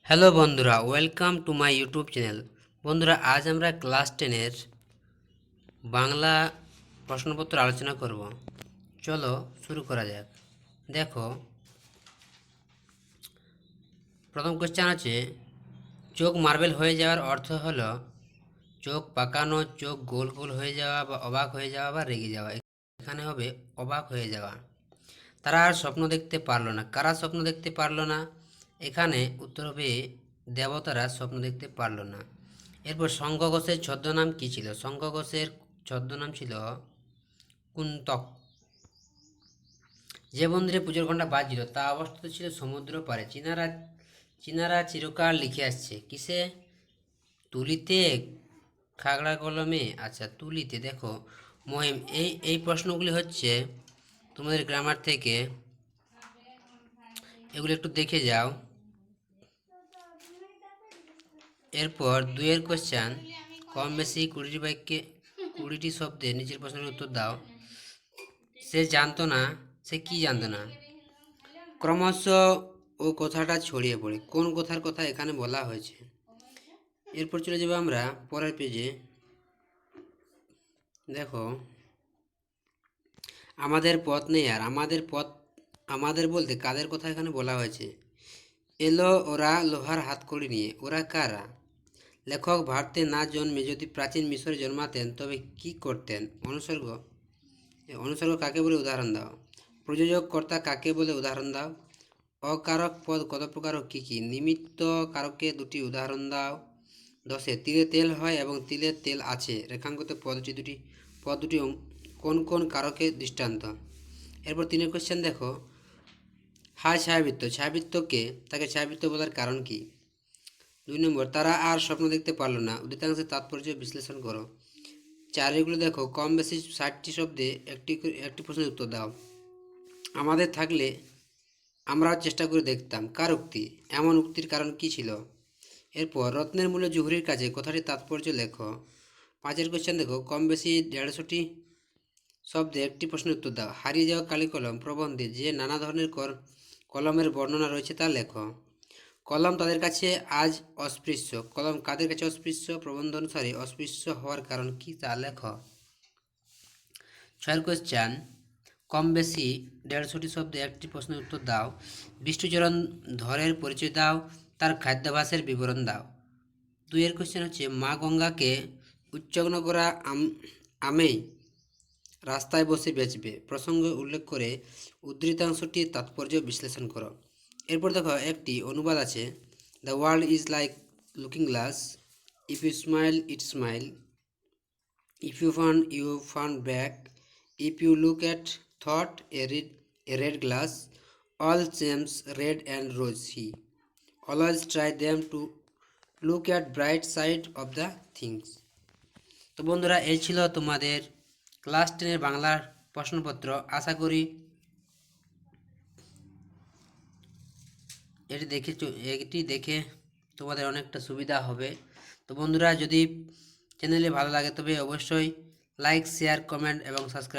Hello বন্ধুরা, welcome to my YouTube channel. বন্ধুরা, আজ আমরা ক্লাস 10-এর বাংলা প্রশ্নপত্র আলোচনা করব। চলো শুরু করা যাক। দেখো, প্রথম কোশ্চেন আছে, চোখ মার্বেল হয়ে যাওয়ার অর্থ হলো চোখ পাকানো, চোখ গোল গোল হয়ে যাওয়া বা অবাক হয়ে যাওয়া বা রেগে যাওয়া। এখানে হবে অবাক হয়ে যাওয়া। তারা আর স্বপ্ন দেখতে পারলো না। কারা স্বপ্ন দেখতে পারলো না? এখানে উত্তর হবে দেবতারা স্বপ্ন দেখতে পারলো না। এরপর শঙ্খ ঘোষের ছদ্মনাম কী ছিল? শঙ্খ ঘোষের ছদ্মনাম ছিল কুন্তক। যে মন্দিরে পুজোর ঘণ্টা বাজছিল তা অবস্থিত ছিল সমুদ্র পারে। চীনারা চিরকাল লিখে আসছে কিসে? তুলিতে, খাগড়া কলমে? আচ্ছা, তুলিতে। দেখো মহিম, এই প্রশ্নগুলি হচ্ছে তোমাদের গ্রামার থেকে, এগুলো একটু দেখে যাও। এরপর দুইয়ের কোশ্চেন, কম বেশি 20টি বাক্যে 20টি শব্দে নিচের প্রশ্নের উত্তর দাও। সে জানতো না, সে কি জানতো না? ক্রমশ ও কথাটা ছড়িয়ে পড়ে। কোন কথার কথা এখানে বলা হয়েছে? এরপর চলে যাবো আমরা পরের পেজে। দেখো, আমাদের পথ নেই আর। আমাদের বলতে কাদের কথা এখানে বলা হয়েছে? এলো ওরা লোহার হাতকড়ি নিয়ে। ওরা কারা? লেখক ভারতে না জন্মে যদি প্রাচীন মিশরে জন্মাতেন তবে কি করতেন? অনুসর্গ কাকে বলে উদাহরণ দাও। প্রযোজক কর্তা কাকে বলে উদাহরণ দাও। অকারক পদ কত প্রকার ও কী কী? নিমিত্ত কারকে দুটি উদাহরণ দাও। 10 তিলে তেল হয় এবং তিলের তেল আছে রেখাঙ্কিত পদ দুটি কোন কোন কারকের দৃষ্টান্ত? এরপর 3 কোশ্চেন দেখো, হায় ছায়াবৃত্ত। ছায়াবৃত্তকে, তাকে ছায়াবৃত্ত বলার কারণ কি? 2 নম্বর, তারা আর স্বপ্ন দেখতে পারলো না। উদ্ধিতাংশের তাৎপর্য বিশ্লেষণ করো। 4 এগুলো দেখো, কম বেশি 60টি শব্দে একটি প্রশ্নের উত্তর দাও। আমাদের থাকলে আমরাও চেষ্টা করে দেখতাম। কার উক্তি? এমন উক্তির কারণ কি ছিল? এরপর রত্নের মূল্য জহুরির কাছে কথাটির তাৎপর্য লেখো। 5 কোশ্চেন দেখো, কম বেশি 150টি শব্দে একটি প্রশ্নের উত্তর দাও। হারিয়ে যাওয়া কালি কলম প্রবন্ধে যে নানা ধরনের কলমের বর্ণনা রয়েছে তা লেখো। কলম তাদের কাছে আজ অস্পৃশ্য। কলম কাদের কাছে অস্পৃশ্য? প্রবন্ধ অনুসারে অস্পৃশ্য হওয়ার কারণ কি তা লেখো। 6 কোশ্চেন, কম বেশি 150টি শব্দে একটি প্রশ্নের উত্তর দাও। বিষ্ণুচরণ ধরের পরিচয় দাও, তার খাদ্যাভ্যাসের বিবরণ দাও। 2 কোশ্চেন হচ্ছে, মা গঙ্গাকে উচ্চগ্ন করা আমেই রাস্তায় বসে বেচবে প্রসঙ্গ উল্লেখ করে উদ্ধৃতাংশটির তাৎপর্য বিশ্লেষণ করো। এরপর দেখো একটি অনুবাদ আছে, the world is like looking glass, if you smile it smile, if you frown back, if you look at thought a red glass, all gems red and rosy, always try them to look at bright side of the things. তো বন্ধুরা, এই ছিল তোমাদের class 10-এর বাংলার প্রশ্নপত্র। আশা করি এটি দেখে তোমাদের অনেকটা সুবিধা হবে। তো বন্ধুরা, যদি চ্যানেলে ভালো লাগে তবে অবশ্যই লাইক, শেয়ার, কমেন্ট এবং সাবস্ক্রাইব